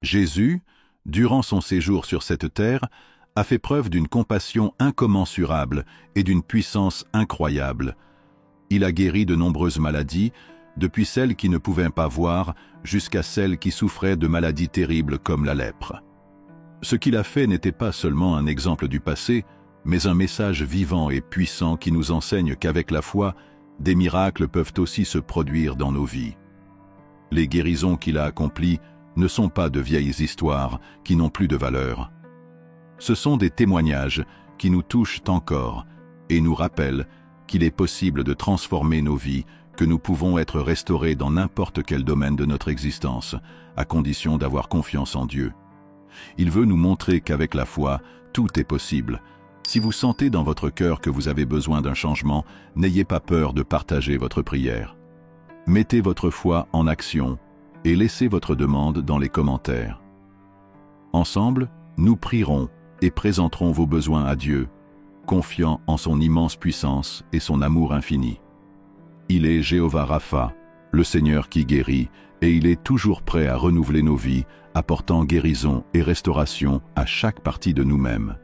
Jésus, durant son séjour sur cette terre, a fait preuve d'une compassion incommensurable et d'une puissance incroyable. Il a guéri de nombreuses maladies, depuis celles qui ne pouvaient pas voir jusqu'à celles qui souffraient de maladies terribles comme la lèpre. Ce qu'il a fait n'était pas seulement un exemple du passé, mais un message vivant et puissant qui nous enseigne qu'avec la foi, des miracles peuvent aussi se produire dans nos vies. Les guérisons qu'il a accomplies ne sont pas de vieilles histoires qui n'ont plus de valeur. Ce sont des témoignages qui nous touchent encore et nous rappellent qu'il est possible de transformer nos vies, que nous pouvons être restaurés dans n'importe quel domaine de notre existence, à condition d'avoir confiance en Dieu. Il veut nous montrer qu'avec la foi, tout est possible. Si vous sentez dans votre cœur que vous avez besoin d'un changement, n'ayez pas peur de partager votre prière. Mettez votre foi en action et laissez votre demande dans les commentaires. Ensemble, nous prierons et présenterons vos besoins à Dieu, confiant en son immense puissance et son amour infini. Il est Jéhovah Rapha, le Seigneur qui guérit, et il est toujours prêt à renouveler nos vies, apportant guérison et restauration à chaque partie de nous-mêmes.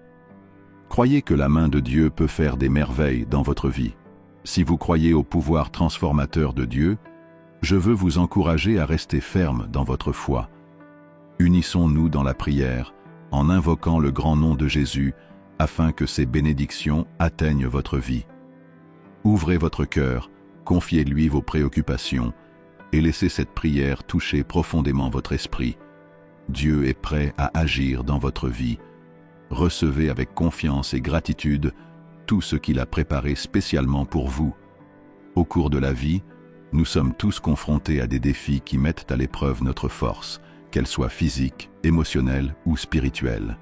Croyez que la main de Dieu peut faire des merveilles dans votre vie. Si vous croyez au pouvoir transformateur de Dieu, je veux vous encourager à rester ferme dans votre foi. Unissons-nous dans la prière, en invoquant le grand nom de Jésus, afin que ses bénédictions atteignent votre vie. Ouvrez votre cœur, confiez-lui vos préoccupations, et laissez cette prière toucher profondément votre esprit. Dieu est prêt à agir dans votre vie. Recevez avec confiance et gratitude tout ce qu'il a préparé spécialement pour vous. Au cours de la vie, nous sommes tous confrontés à des défis qui mettent à l'épreuve notre force, qu'elle soit physique, émotionnelle ou spirituelle.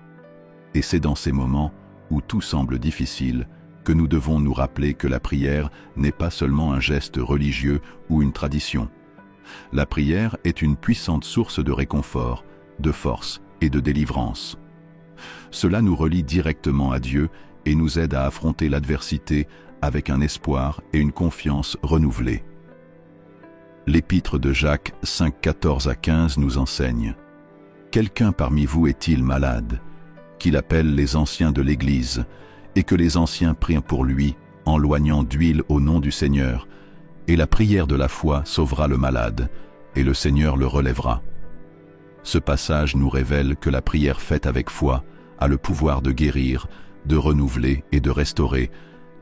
Et c'est dans ces moments où tout semble difficile que nous devons nous rappeler que la prière n'est pas seulement un geste religieux ou une tradition. La prière est une puissante source de réconfort, de force et de délivrance. Cela nous relie directement à Dieu et nous aide à affronter l'adversité avec un espoir et une confiance renouvelée. L'épître de Jacques 5, 14 à 15 nous enseigne « Quelqu'un parmi vous est-il malade, qu'il appelle les anciens de l'Église, et que les anciens prient pour lui, en loignant d'huile au nom du Seigneur, et la prière de la foi sauvera le malade, et le Seigneur le relèvera. » Ce passage nous révèle que la prière faite avec foi a le pouvoir de guérir, de renouveler et de restaurer,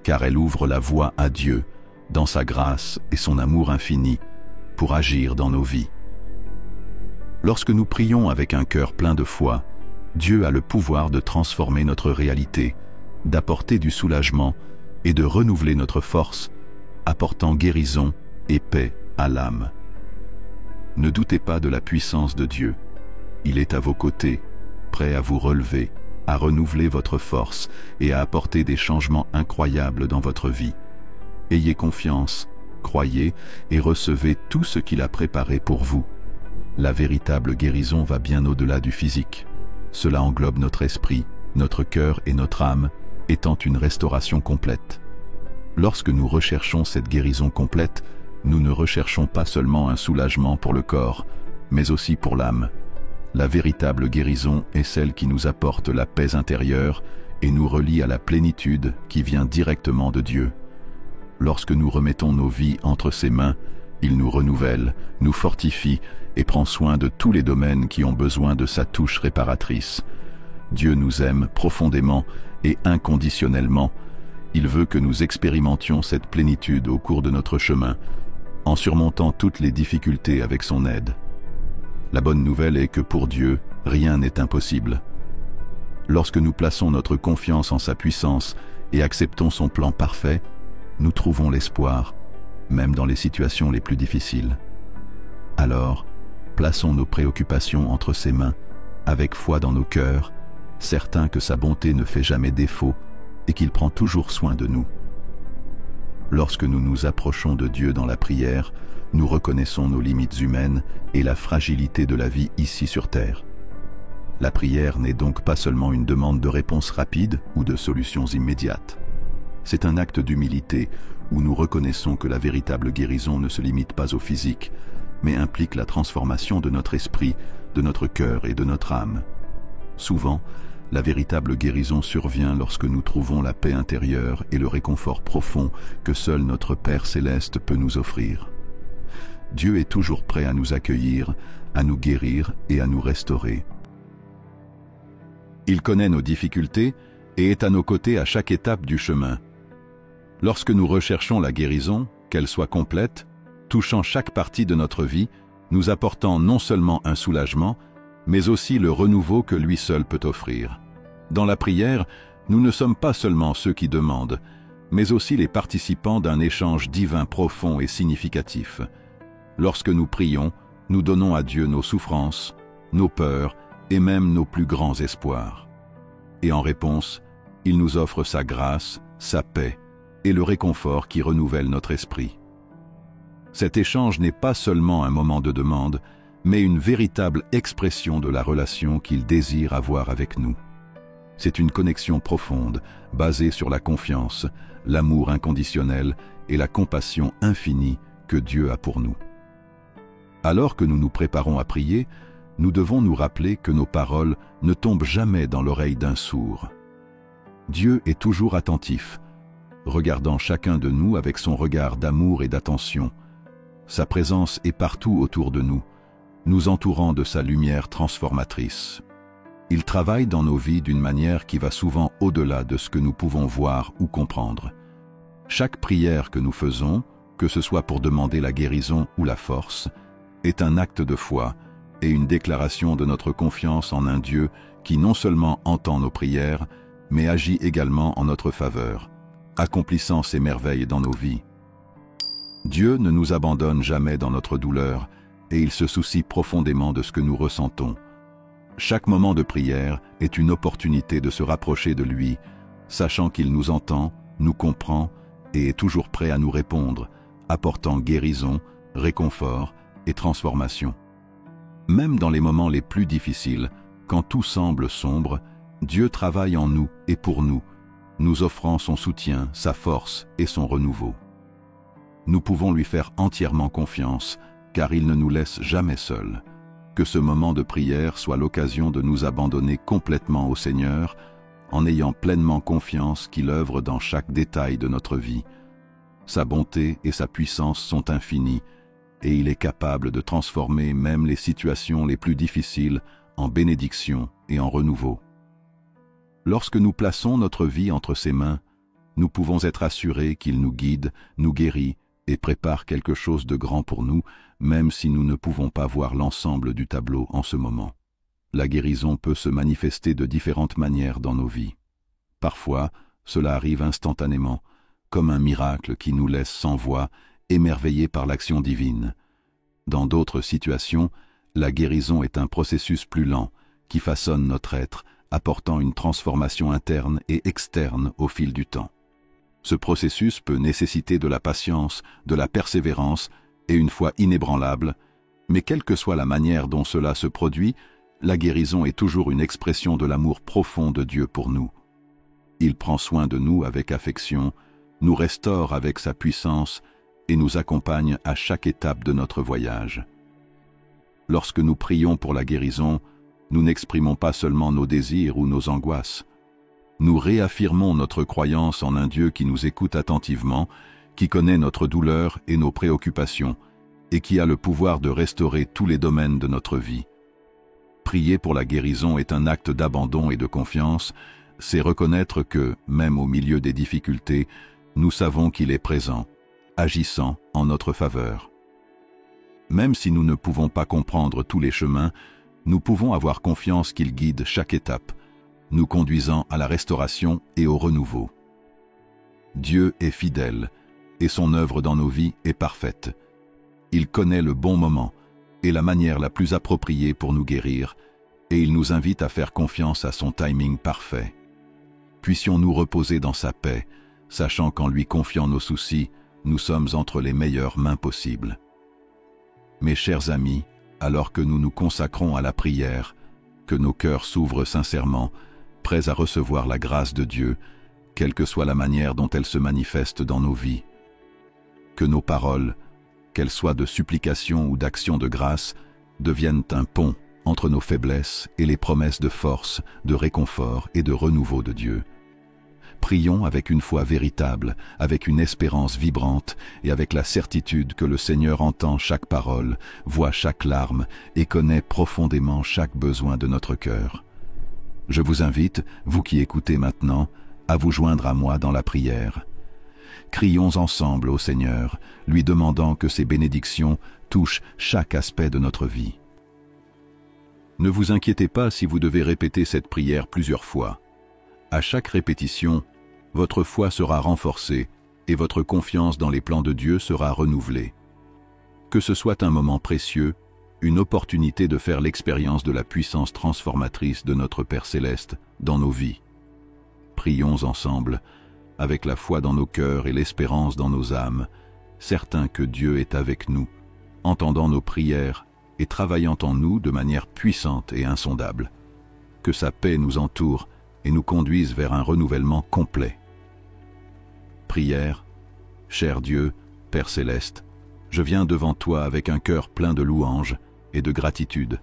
car elle ouvre la voie à Dieu, dans sa grâce et son amour infini, pour agir dans nos vies. Lorsque nous prions avec un cœur plein de foi, Dieu a le pouvoir de transformer notre réalité, d'apporter du soulagement et de renouveler notre force, apportant guérison et paix à l'âme. Ne doutez pas de la puissance de Dieu. Il est à vos côtés, prêt à vous relever, à renouveler votre force et à apporter des changements incroyables dans votre vie. Ayez confiance, croyez et recevez tout ce qu'il a préparé pour vous. La véritable guérison va bien au-delà du physique. Cela englobe notre esprit, notre cœur et notre âme, étant une restauration complète. Lorsque nous recherchons cette guérison complète, nous ne recherchons pas seulement un soulagement pour le corps, mais aussi pour l'âme. La véritable guérison est celle qui nous apporte la paix intérieure et nous relie à la plénitude qui vient directement de Dieu. Lorsque nous remettons nos vies entre ses mains, il nous renouvelle, nous fortifie et prend soin de tous les domaines qui ont besoin de sa touche réparatrice. Dieu nous aime profondément et inconditionnellement. Il veut que nous expérimentions cette plénitude au cours de notre chemin, en surmontant toutes les difficultés avec son aide. La bonne nouvelle est que pour Dieu, rien n'est impossible. Lorsque nous plaçons notre confiance en sa puissance et acceptons son plan parfait, nous trouvons l'espoir, même dans les situations les plus difficiles. Alors, plaçons nos préoccupations entre ses mains, avec foi dans nos cœurs, certains que sa bonté ne fait jamais défaut et qu'il prend toujours soin de nous. Lorsque nous nous approchons de Dieu dans la prière, nous reconnaissons nos limites humaines et la fragilité de la vie ici sur terre. La prière n'est donc pas seulement une demande de réponse rapide ou de solutions immédiates. C'est un acte d'humilité où nous reconnaissons que la véritable guérison ne se limite pas au physique, mais implique la transformation de notre esprit de notre cœur et de notre âme. Souvent, la véritable guérison survient lorsque nous trouvons la paix intérieure et le réconfort profond que seul notre Père céleste peut nous offrir. Dieu est toujours prêt à nous accueillir, à nous guérir et à nous restaurer. Il connaît nos difficultés et est à nos côtés à chaque étape du chemin. Lorsque nous recherchons la guérison, qu'elle soit complète, touchant chaque partie de notre vie, nous apportant non seulement un soulagement, mais aussi le renouveau que lui seul peut offrir. Dans la prière, nous ne sommes pas seulement ceux qui demandent, mais aussi les participants d'un échange divin profond et significatif. Lorsque nous prions, nous donnons à Dieu nos souffrances, nos peurs et même nos plus grands espoirs. Et en réponse, il nous offre sa grâce, sa paix et le réconfort qui renouvelle notre esprit. Cet échange n'est pas seulement un moment de demande, mais une véritable expression de la relation qu'il désire avoir avec nous. C'est une connexion profonde, basée sur la confiance, l'amour inconditionnel et la compassion infinie que Dieu a pour nous. Alors que nous nous préparons à prier, nous devons nous rappeler que nos paroles ne tombent jamais dans l'oreille d'un sourd. Dieu est toujours attentif, regardant chacun de nous avec son regard d'amour et d'attention. Sa présence est partout autour de nous, nous entourant de sa lumière transformatrice. Il travaille dans nos vies d'une manière qui va souvent au-delà de ce que nous pouvons voir ou comprendre. Chaque prière que nous faisons, que ce soit pour demander la guérison ou la force, est un acte de foi et une déclaration de notre confiance en un Dieu qui non seulement entend nos prières, mais agit également en notre faveur, accomplissant ses merveilles dans nos vies. Dieu ne nous abandonne jamais dans notre douleur et il se soucie profondément de ce que nous ressentons. Chaque moment de prière est une opportunité de se rapprocher de lui, sachant qu'il nous entend, nous comprend et est toujours prêt à nous répondre, apportant guérison, réconfort et transformation. Même dans les moments les plus difficiles, quand tout semble sombre, Dieu travaille en nous et pour nous, nous offrant son soutien, sa force et son renouveau. Nous pouvons lui faire entièrement confiance, car il ne nous laisse jamais seuls. Que ce moment de prière soit l'occasion de nous abandonner complètement au Seigneur, en ayant pleinement confiance qu'il œuvre dans chaque détail de notre vie. Sa bonté et sa puissance sont infinies, et il est capable de transformer même les situations les plus difficiles en bénédiction et en renouveau. Lorsque nous plaçons notre vie entre ses mains, nous pouvons être assurés qu'il nous guide, nous guérit et prépare quelque chose de grand pour nous, même si nous ne pouvons pas voir l'ensemble du tableau en ce moment. La guérison peut se manifester de différentes manières dans nos vies. Parfois, cela arrive instantanément, comme un miracle qui nous laisse sans voix, émerveillés par l'action divine. Dans d'autres situations, la guérison est un processus plus lent, qui façonne notre être, apportant une transformation interne et externe au fil du temps. Ce processus peut nécessiter de la patience, de la persévérance et une foi inébranlable, mais quelle que soit la manière dont cela se produit, la guérison est toujours une expression de l'amour profond de Dieu pour nous. Il prend soin de nous avec affection, nous restaure avec sa puissance et nous accompagne à chaque étape de notre voyage. Lorsque nous prions pour la guérison, nous n'exprimons pas seulement nos désirs ou nos angoisses. Nous réaffirmons notre croyance en un Dieu qui nous écoute attentivement, qui connaît notre douleur et nos préoccupations, et qui a le pouvoir de restaurer tous les domaines de notre vie. Prier pour la guérison est un acte d'abandon et de confiance, c'est reconnaître que, même au milieu des difficultés, nous savons qu'il est présent, agissant en notre faveur. Même si nous ne pouvons pas comprendre tous les chemins, nous pouvons avoir confiance qu'il guide chaque étape, nous conduisant à la restauration et au renouveau. Dieu est fidèle, et son œuvre dans nos vies est parfaite. Il connaît le bon moment et la manière la plus appropriée pour nous guérir, et il nous invite à faire confiance à son timing parfait. Puissions-nous reposer dans sa paix, sachant qu'en lui confiant nos soucis, nous sommes entre les meilleures mains possibles. Mes chers amis, alors que nous nous consacrons à la prière, que nos cœurs s'ouvrent sincèrement, prêts à recevoir la grâce de Dieu, quelle que soit la manière dont elle se manifeste dans nos vies. Que nos paroles, qu'elles soient de supplication ou d'action de grâce, deviennent un pont entre nos faiblesses et les promesses de force, de réconfort et de renouveau de Dieu. Prions avec une foi véritable, avec une espérance vibrante et avec la certitude que le Seigneur entend chaque parole, voit chaque larme et connaît profondément chaque besoin de notre cœur. Je vous invite, vous qui écoutez maintenant, à vous joindre à moi dans la prière. Crions ensemble au Seigneur, lui demandant que ses bénédictions touchent chaque aspect de notre vie. Ne vous inquiétez pas si vous devez répéter cette prière plusieurs fois. À chaque répétition, votre foi sera renforcée et votre confiance dans les plans de Dieu sera renouvelée. Que ce soit un moment précieux, une opportunité de faire l'expérience de la puissance transformatrice de notre Père Céleste dans nos vies. Prions ensemble, avec la foi dans nos cœurs et l'espérance dans nos âmes, certains que Dieu est avec nous, entendant nos prières et travaillant en nous de manière puissante et insondable. Que sa paix nous entoure et nous conduise vers un renouvellement complet. Prière. Cher Dieu, Père Céleste, je viens devant toi avec un cœur plein de louanges et de gratitude.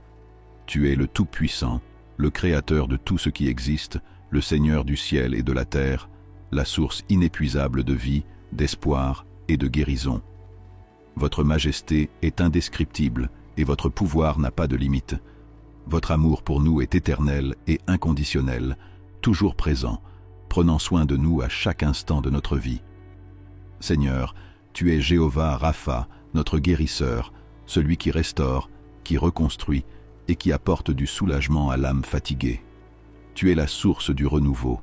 Tu es le Tout-Puissant, le Créateur de tout ce qui existe, le Seigneur du ciel et de la terre, la source inépuisable de vie, d'espoir et de guérison. Votre majesté est indescriptible et votre pouvoir n'a pas de limite. Votre amour pour nous est éternel et inconditionnel, toujours présent, prenant soin de nous à chaque instant de notre vie. Seigneur, tu es Jéhovah Rapha, notre guérisseur, celui qui restaure, qui reconstruit et qui apporte du soulagement à l'âme fatiguée. Tu es la source du renouveau,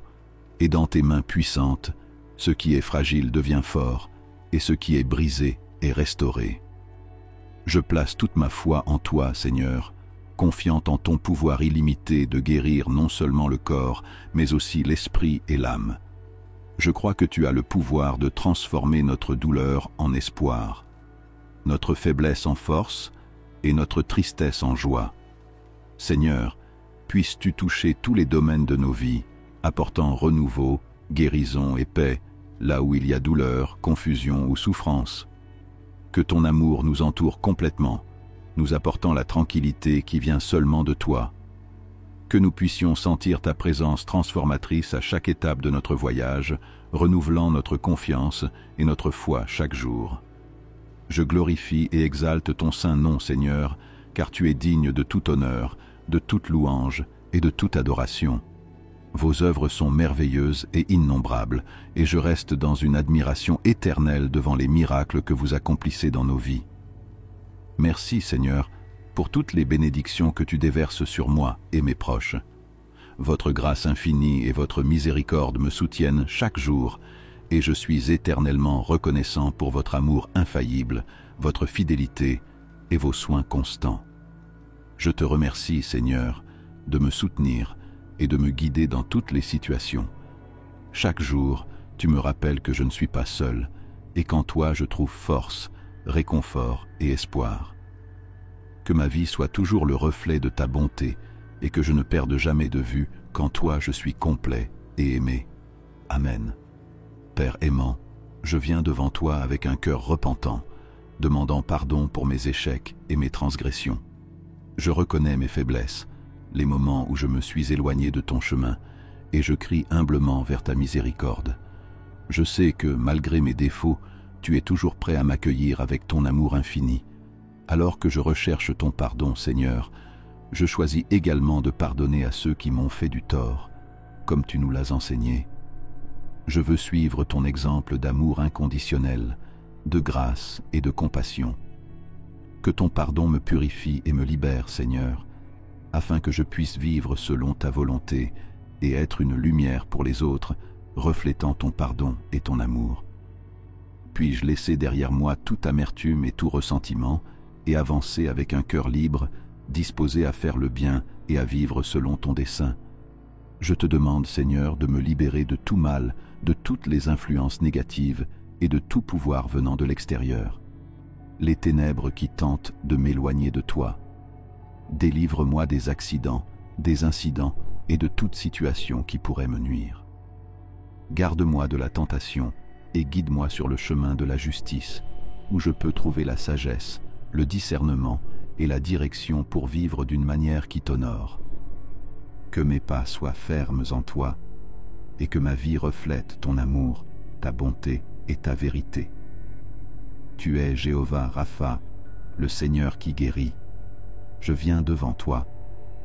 et dans tes mains puissantes, ce qui est fragile devient fort, et ce qui est brisé est restauré. Je place toute ma foi en toi, Seigneur, confiant en ton pouvoir illimité de guérir non seulement le corps, mais aussi l'esprit et l'âme. Je crois que tu as le pouvoir de transformer notre douleur en espoir, notre faiblesse en force et notre tristesse en joie. Seigneur, puisses-tu toucher tous les domaines de nos vies, apportant renouveau, guérison et paix, là où il y a douleur, confusion ou souffrance. Que ton amour nous entoure complètement, nous apportant la tranquillité qui vient seulement de toi. Que nous puissions sentir ta présence transformatrice à chaque étape de notre voyage, renouvelant notre confiance et notre foi chaque jour. Je glorifie et exalte ton saint nom, Seigneur, car tu es digne de tout honneur, de toute louange et de toute adoration. Vos œuvres sont merveilleuses et innombrables, et je reste dans une admiration éternelle devant les miracles que vous accomplissez dans nos vies. Merci, Seigneur, pour toutes les bénédictions que tu déverses sur moi et mes proches. Votre grâce infinie et votre miséricorde me soutiennent chaque jour, et je suis éternellement reconnaissant pour votre amour infaillible, votre fidélité et vos soins constants. Je te remercie, Seigneur, de me soutenir et de me guider dans toutes les situations. Chaque jour, tu me rappelles que je ne suis pas seul, et qu'en toi je trouve force, réconfort et espoir. Que ma vie soit toujours le reflet de ta bonté, et que je ne perde jamais de vue qu'en toi je suis complet et aimé. Amen. Père aimant, je viens devant toi avec un cœur repentant, demandant pardon pour mes échecs et mes transgressions. Je reconnais mes faiblesses, les moments où je me suis éloigné de ton chemin, et je crie humblement vers ta miséricorde. Je sais que, malgré mes défauts, tu es toujours prêt à m'accueillir avec ton amour infini. Alors que je recherche ton pardon, Seigneur, je choisis également de pardonner à ceux qui m'ont fait du tort, comme tu nous l'as enseigné. Je veux suivre ton exemple d'amour inconditionnel, de grâce et de compassion. Que ton pardon me purifie et me libère, Seigneur, afin que je puisse vivre selon ta volonté et être une lumière pour les autres, reflétant ton pardon et ton amour. Puis-je laisser derrière moi toute amertume et tout ressentiment et avancer avec un cœur libre, disposé à faire le bien et à vivre selon ton dessein. Je te demande, Seigneur, de me libérer de tout mal, de toutes les influences négatives et de tout pouvoir venant de l'extérieur. Les ténèbres qui tentent de m'éloigner de toi. Délivre-moi des accidents, des incidents et de toute situation qui pourrait me nuire. Garde-moi de la tentation et guide-moi sur le chemin de la justice, où je peux trouver la sagesse, le discernement et la direction pour vivre d'une manière qui t'honore. Que mes pas soient fermes en toi, et que ma vie reflète ton amour, ta bonté et ta vérité. Tu es Jéhovah Rapha, le Seigneur qui guérit. Je viens devant toi,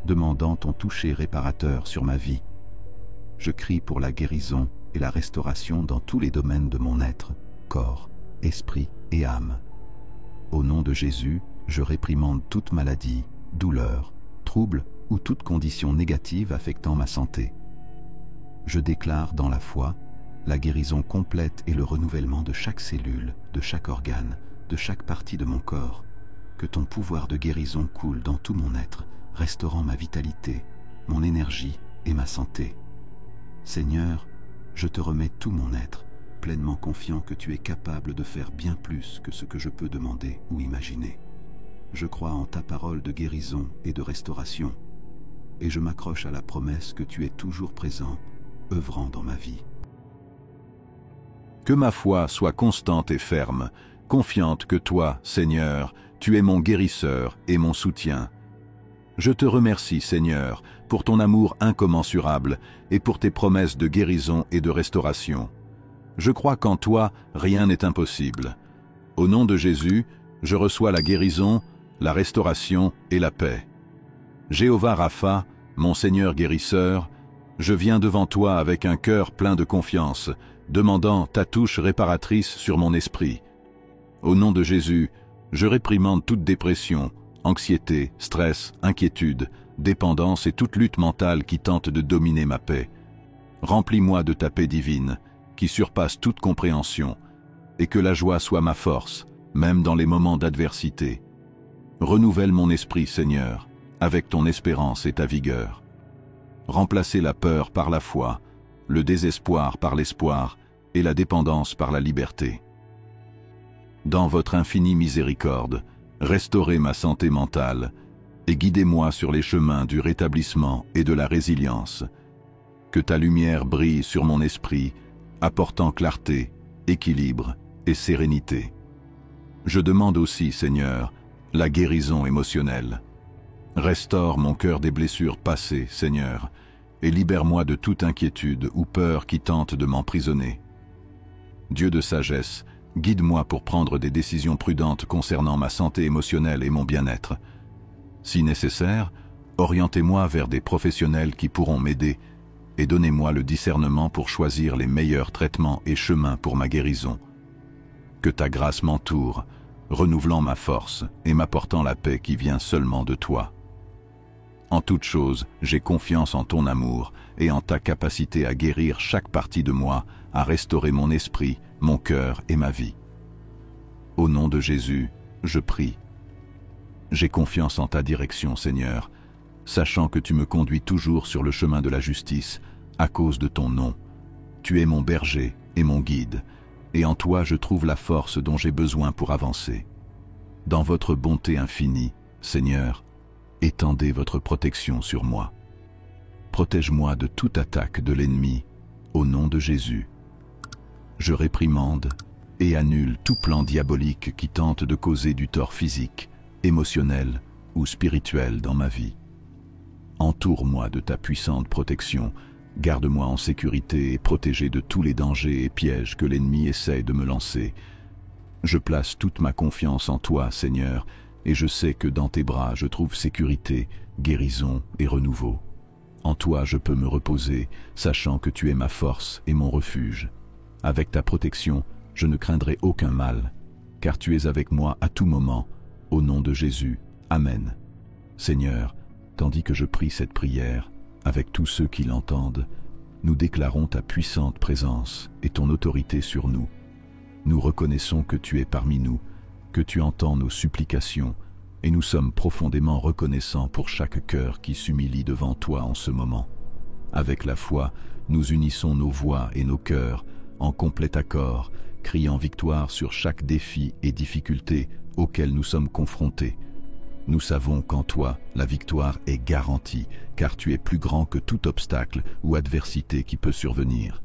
demandant ton toucher réparateur sur ma vie. Je crie pour la guérison et la restauration dans tous les domaines de mon être, corps, esprit et âme. Au nom de Jésus, je réprimande toute maladie, douleur, trouble ou toute condition négative affectant ma santé. Je déclare dans la foi la guérison complète et le renouvellement de chaque cellule, de chaque organe, de chaque partie de mon corps. Que ton pouvoir de guérison coule dans tout mon être, restaurant ma vitalité, mon énergie et ma santé. Seigneur, je te remets tout mon être, pleinement confiant que tu es capable de faire bien plus que ce que je peux demander ou imaginer. Je crois en ta parole de guérison et de restauration, et je m'accroche à la promesse que tu es toujours présent, œuvrant dans ma vie. Que ma foi soit constante et ferme, confiante que toi, Seigneur, tu es mon guérisseur et mon soutien. Je te remercie, Seigneur, pour ton amour incommensurable et pour tes promesses de guérison et de restauration. Je crois qu'en toi, rien n'est impossible. Au nom de Jésus, je reçois la guérison, la restauration et la paix. Jéhovah Rapha, mon Seigneur guérisseur, je viens devant toi avec un cœur plein de confiance, demandant ta touche réparatrice sur mon esprit. Au nom de Jésus, je réprimande toute dépression, anxiété, stress, inquiétude, dépendance et toute lutte mentale qui tente de dominer ma paix. Remplis-moi de ta paix divine, qui surpasse toute compréhension, et que la joie soit ma force, même dans les moments d'adversité. Renouvelle mon esprit, Seigneur, avec ton espérance et ta vigueur. Remplacez la peur par la foi, le désespoir par l'espoir et la dépendance par la liberté. Dans votre infinie miséricorde, restaurez ma santé mentale et guidez-moi sur les chemins du rétablissement et de la résilience. Que ta lumière brille sur mon esprit, apportant clarté, équilibre et sérénité. Je demande aussi, Seigneur, la guérison émotionnelle. Restaure mon cœur des blessures passées, Seigneur, et libère-moi de toute inquiétude ou peur qui tente de m'emprisonner. Dieu de sagesse, guide-moi pour prendre des décisions prudentes concernant ma santé émotionnelle et mon bien-être. Si nécessaire, orientez-moi vers des professionnels qui pourront m'aider et donnez-moi le discernement pour choisir les meilleurs traitements et chemins pour ma guérison. Que ta grâce m'entoure, renouvelant ma force et m'apportant la paix qui vient seulement de toi. En toute chose, j'ai confiance en ton amour et en ta capacité à guérir chaque partie de moi, à restaurer mon esprit, mon cœur et ma vie. Au nom de Jésus, je prie. J'ai confiance en ta direction, Seigneur, sachant que tu me conduis toujours sur le chemin de la justice, à cause de ton nom. Tu es mon berger et mon guide, et en toi je trouve la force dont j'ai besoin pour avancer. Dans votre bonté infinie, Seigneur, étendez votre protection sur moi. Protège-moi de toute attaque de l'ennemi, au nom de Jésus. Je réprimande et annule tout plan diabolique qui tente de causer du tort physique, émotionnel ou spirituel dans ma vie. Entoure-moi de ta puissante protection, garde-moi en sécurité et protégé de tous les dangers et pièges que l'ennemi essaie de me lancer. Je place toute ma confiance en toi, Seigneur, et je sais que dans tes bras je trouve sécurité, guérison et renouveau. En toi je peux me reposer, sachant que tu es ma force et mon refuge. Avec ta protection, je ne craindrai aucun mal, car tu es avec moi à tout moment, au nom de Jésus. Amen. Seigneur, tandis que je prie cette prière, avec tous ceux qui l'entendent, nous déclarons ta puissante présence et ton autorité sur nous. Nous reconnaissons que tu es parmi nous, que tu entends nos supplications, et nous sommes profondément reconnaissants pour chaque cœur qui s'humilie devant toi en ce moment. Avec la foi, nous unissons nos voix et nos cœurs, en complet accord, criant victoire sur chaque défi et difficulté auxquels nous sommes confrontés. Nous savons qu'en toi, la victoire est garantie, car tu es plus grand que tout obstacle ou adversité qui peut survenir.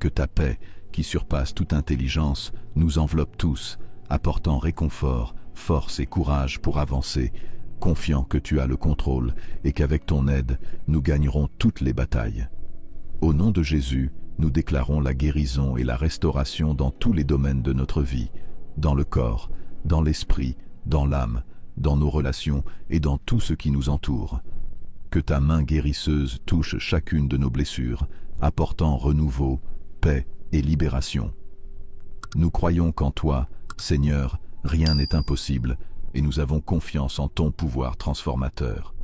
Que ta paix, qui surpasse toute intelligence, nous enveloppe tous, apportant réconfort, force et courage pour avancer, confiant que tu as le contrôle et qu'avec ton aide, nous gagnerons toutes les batailles. Au nom de Jésus, nous déclarons la guérison et la restauration dans tous les domaines de notre vie, dans le corps, dans l'esprit, dans l'âme, dans nos relations et dans tout ce qui nous entoure. Que ta main guérisseuse touche chacune de nos blessures, apportant renouveau, paix et libération. Nous croyons qu'en toi, Seigneur, rien n'est impossible, et nous avons confiance en ton pouvoir transformateur.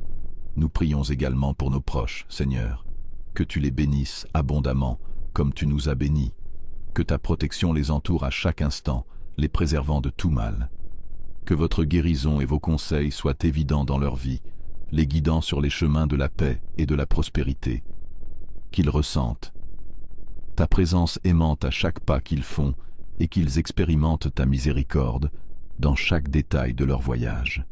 Nous prions également pour nos proches, Seigneur, que tu les bénisses abondamment, comme tu nous as bénis, que ta protection les entoure à chaque instant, les préservant de tout mal. Que votre guérison et vos conseils soient évidents dans leur vie, les guidant sur les chemins de la paix et de la prospérité. Qu'ils ressentent ta présence aimante à chaque pas qu'ils font et qu'ils expérimentent ta miséricorde dans chaque détail de leur voyage.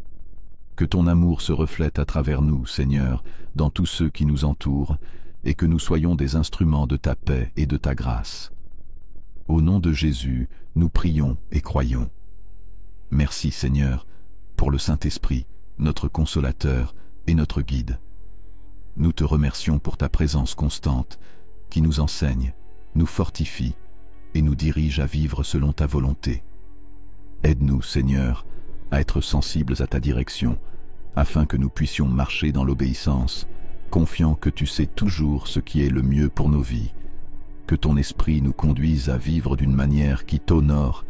Que ton amour se reflète à travers nous, Seigneur, dans tous ceux qui nous entourent, et que nous soyons des instruments de ta paix et de ta grâce. Au nom de Jésus, nous prions et croyons. Merci, Seigneur, pour le Saint-Esprit, notre consolateur et notre guide. Nous te remercions pour ta présence constante, qui nous enseigne, nous fortifie et nous dirige à vivre selon ta volonté. Aide-nous, Seigneur, à être sensibles à ta direction, afin que nous puissions marcher dans l'obéissance, confiant que tu sais toujours ce qui est le mieux pour nos vies. Que ton esprit nous conduise à vivre d'une manière qui t'honore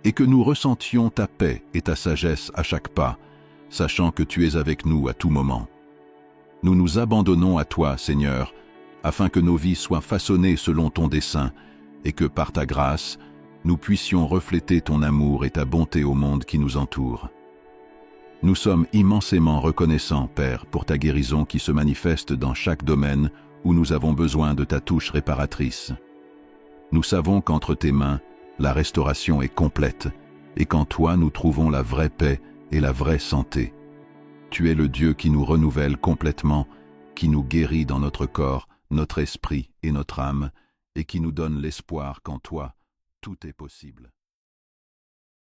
et que nous ressentions ta paix et ta sagesse à chaque pas, sachant que tu es avec nous à tout moment. Nous nous abandonnons à toi, Seigneur, afin que nos vies soient façonnées selon ton dessein et que par ta grâce, nous puissions refléter ton amour et ta bonté au monde qui nous entoure. Nous sommes immensément reconnaissants, Père, pour ta guérison qui se manifeste dans chaque domaine où nous avons besoin de ta touche réparatrice. Nous savons qu'entre tes mains, la restauration est complète et qu'en toi nous trouvons la vraie paix et la vraie santé. Tu es le Dieu qui nous renouvelle complètement, qui nous guérit dans notre corps, notre esprit et notre âme, et qui nous donne l'espoir qu'en toi, tout est possible.